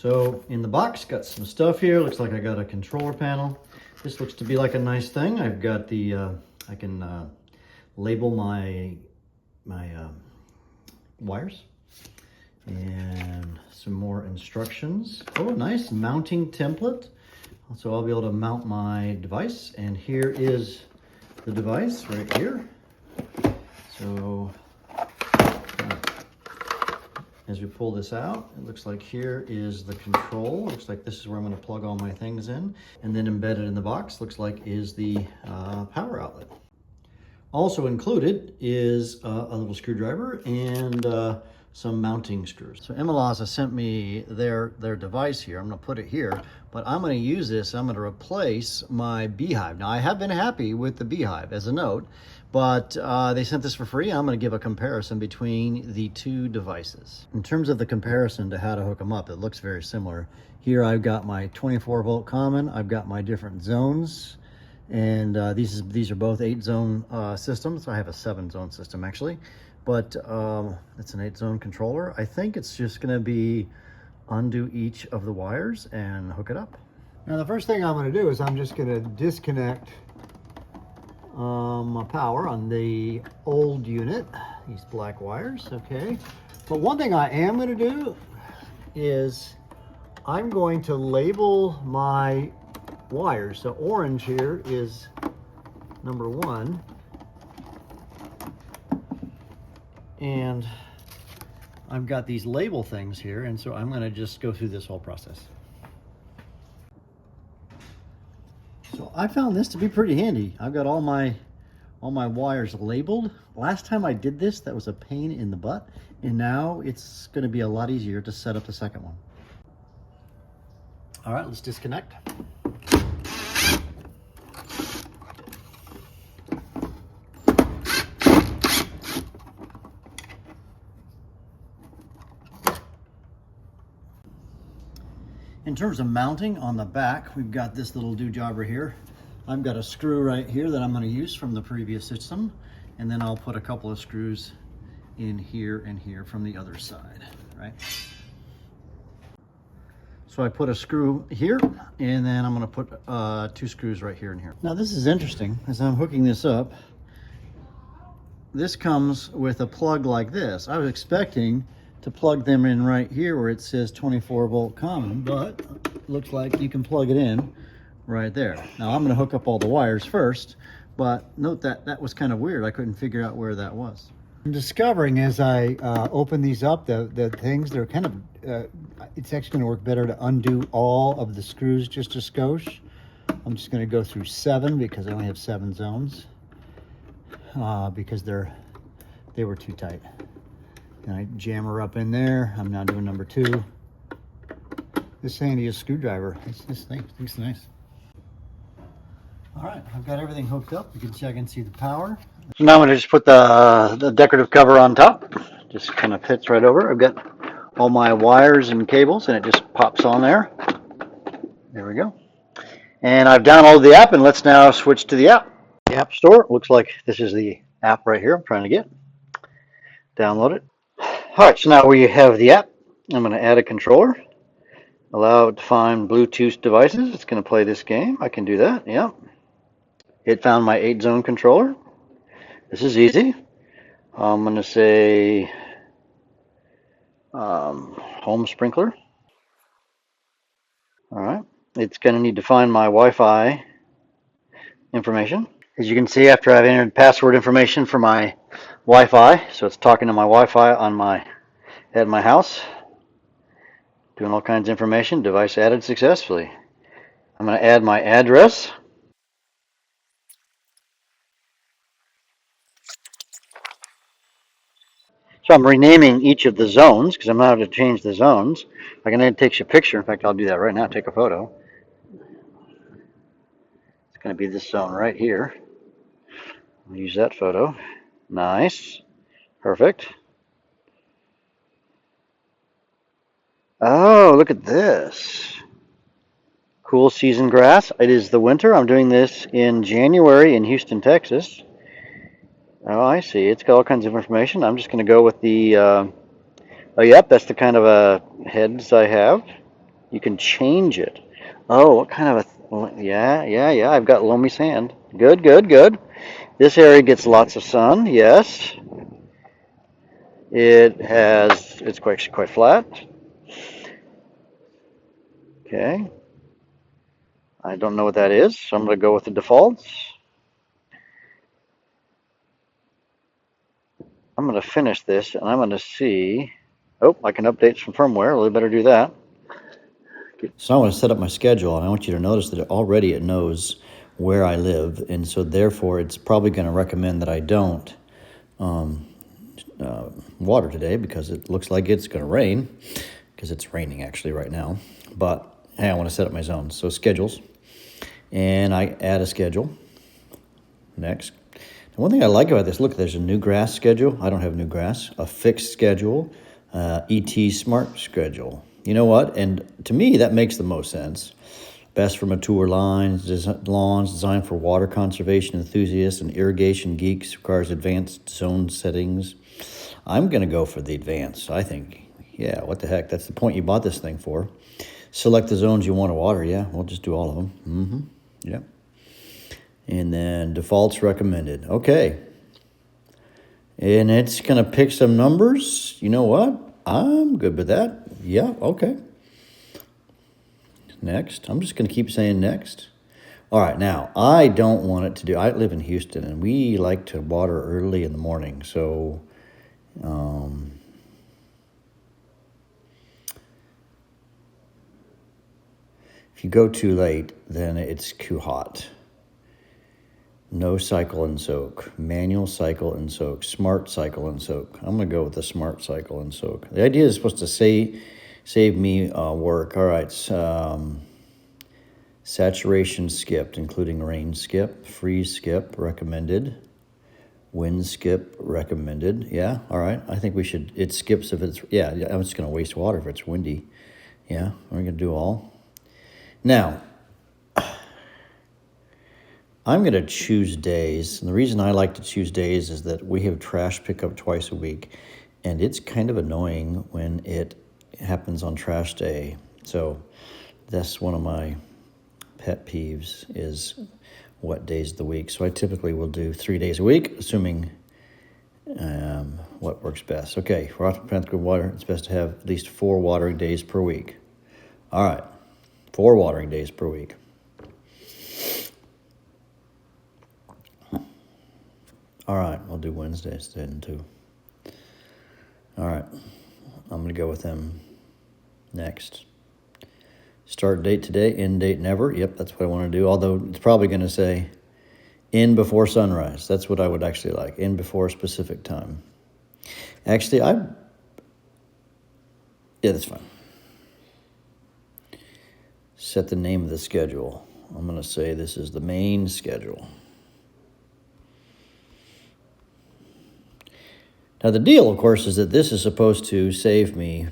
So in the box, got some stuff here. Looks like I got a controller panel. This looks to be like a nice thing. I've got the, I can label my wires and some more instructions. Oh, nice mounting template. So I'll be able to mount my device, and here is the device right here. So as we pull this out, it looks like here is the control. Looks like this is where I'm going to plug all my things in. And then embedded in the box, looks like is the power outlet. Also included is a little screwdriver and some mounting screws. So ImoLaza sent me their device here. I'm going to put it here, but I'm going to use this. I'm going to replace my beehive. Now, I have been happy with the beehive as a note, but they sent this for free. I'm going to give a comparison between the two devices. In terms of the comparison to how to hook them up, it looks very similar. Here I've got my 24-volt common. I've got my different zones. And these are both 8-zone systems. I have a 7-zone system actually, but it's an 8-zone controller. I think it's just going to be undo each of the wires and hook it up. Now the first thing I'm going to do is I'm just going to disconnect my power on the old unit, these black wires, okay? But one thing I am going to do is I'm going to label my wires. So orange here is number 1, and I've got these label things here, and so I'm going to just go through this whole process. So I found this to be pretty handy. I've got all my wires labeled. Last time I did this, that was a pain in the butt, and now it's going to be a lot easier to set up the second one. All right, let's disconnect. In terms of mounting on the back, we've got this little doohjobber here. I've got a screw right here that I'm going to use from the previous system, and then I'll put a couple of screws in here and here from the other side, right? So I put a screw here, and then I'm going to put 2 screws right here and here. Now this is interesting. As I'm hooking this up, this comes with a plug like this. I was expecting to plug them in right here where it says 24-volt common, but looks like you can plug it in right there. Now I'm going to hook up all the wires first, but note that that was kind of weird. I couldn't figure out where that was. I'm discovering as I open these up, the things, they're kind of, it's actually going to work better to undo all of the screws just a skosh. I'm just going to go through 7 because I only have 7 zones, because they were too tight. And I jam her up in there. I'm now doing number 2. This handy is screwdriver. This thing's nice. All right, I've got everything hooked up. You can check and see the power. So now I'm gonna just put the decorative cover on top. Just kind of fits right over. I've got all my wires and cables, and it just pops on there. There we go. And I've downloaded the app, and let's now switch to the app. The App Store. Looks like this is the app right here I'm trying to get. Download it. All right, so now we have the app. I'm going to add a controller. Allow it to find Bluetooth devices. It's going to play this game. I can do that, yeah. It found my 8-zone controller. This is easy. I'm going to say home sprinkler. All right. It's going to need to find my Wi-Fi information. As you can see, after I've entered password information for my Wi-Fi, so it's talking to my Wi-Fi on at my house, doing all kinds of information. Device added successfully. I'm going to add my address. So I'm renaming each of the zones because I'm not able to change the zones. I can then take a picture. In fact, I'll do that right now. Take a photo. It's going to be this zone right here. I'll use that photo. Nice. Perfect. Oh, look at this. Cool season grass. It is the winter. I'm doing this in January in Houston, Texas. Oh, I see. It's got all kinds of information. I'm just going to go with the, oh, yep, that's the kind of heads I have. You can change it. Oh, what kind of a, yeah, I've got loamy sand. Good, good, good. This area gets lots of sun, yes. It's quite flat. Okay. I don't know what that is, so I'm going to go with the defaults. I'm going to finish this, and I'm going to see. Oh, I can update some firmware. Really better do that. So I want to set up my schedule, and I want you to notice that already it knows where I live, and so therefore it's probably going to recommend that I don't water today because it looks like it's going to rain, because it's raining actually right now. But hey, I want to set up my zones. So schedules, and I add a schedule. Next. One thing I like about this, look, there's a new grass schedule. I don't have new grass. A fixed schedule, ET smart schedule. You know what? And to me, that makes the most sense. Best for mature lawns designed for water conservation enthusiasts and irrigation geeks, requires advanced zone settings. I'm going to go for the advanced. I think, yeah, what the heck? That's the point you bought this thing for. Select the zones you want to water. Yeah, we'll just do all of them. Yeah. And then defaults recommended. Okay. And it's going to pick some numbers. You know what? I'm good with that. Yeah, okay. Next. I'm just going to keep saying next. All right, now, I don't want it to do... I live in Houston, and we like to water early in the morning. So, if you go too late, then it's too hot. No cycle and soak, manual cycle and soak, smart cycle and soak. I'm going to go with the smart cycle and soak. The idea is supposed to save me work. All right. Saturation skipped, including rain skip, freeze skip recommended, wind skip recommended. Yeah. All right. I think we should, it skips if it's, yeah, I'm just going to waste water if it's windy. Yeah. We're going to do all. Now, I'm going to choose days. And the reason I like to choose days is that we have trash pickup twice a week. And it's kind of annoying when it happens on trash day. So that's one of my pet peeves, is what days of the week. So I typically will do 3 days a week, assuming what works best. Okay, for optimal water, it's best to have at least 4 watering days per week. All right, 4 watering days per week. All right, we'll do Wednesdays then too. All right, I'm going to go with them next. Start date today, end date never. Yep, that's what I want to do. Although it's probably going to say in before sunrise. That's what I would actually like, in before a specific time. Actually, yeah, that's fine. Set the name of the schedule. I'm going to say this is the main schedule. Now, the deal, of course, is that this is supposed to save me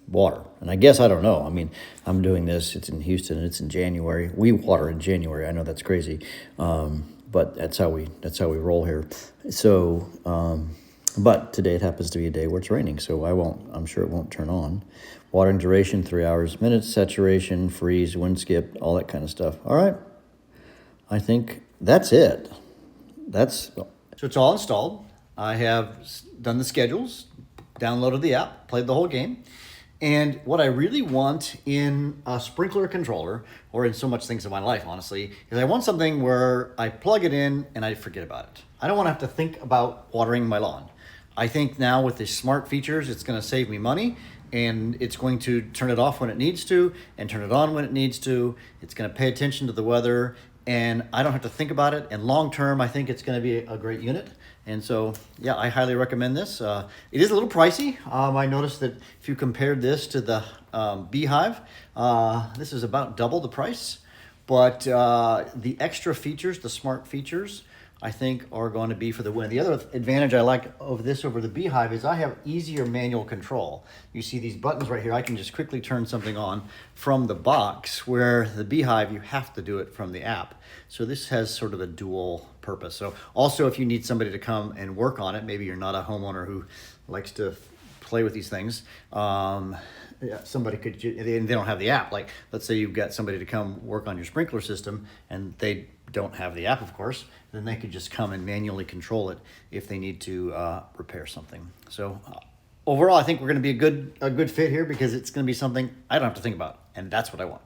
water. And I guess, I don't know. I mean, I'm doing this. It's in Houston, and it's in January. We water in January. I know that's crazy. But that's how we roll here. So, but today it happens to be a day where it's raining, so I'm sure it won't turn on. Watering duration, 3 hours, minutes, saturation, freeze, wind skip, all that kind of stuff. All right. I think that's it. So it's all installed. I have done the schedules, downloaded the app, played the whole game. And what I really want in a sprinkler controller, or in so much things in my life, honestly, is I want something where I plug it in and I forget about it. I don't want to have to think about watering my lawn. I think now with the smart features, it's going to save me money, and it's going to turn it off when it needs to and turn it on when it needs to. It's going to pay attention to the weather, and I don't have to think about it. And long term, I think it's going to be a great unit. And so, yeah, I highly recommend this. It is a little pricey. I noticed that if you compared this to the Beehive, this is about double the price. But the extra features, the smart features, I think are going to be for the win. The other advantage I like over the Beehive is I have easier manual control. You see these buttons right here. I can just quickly turn something on from the box, where the Beehive, you have to do it from the app. So this has sort of a dual purpose. So also, if you need somebody to come and work on it, maybe you're not a homeowner who likes to play with these things. Yeah, somebody could, they don't have the app. Like, let's say you've got somebody to come work on your sprinkler system and they don't have the app, of course, then they could just come and manually control it if they need to repair something. So overall, I think we're going to be a good fit here because it's going to be something I don't have to think about, and that's what I want.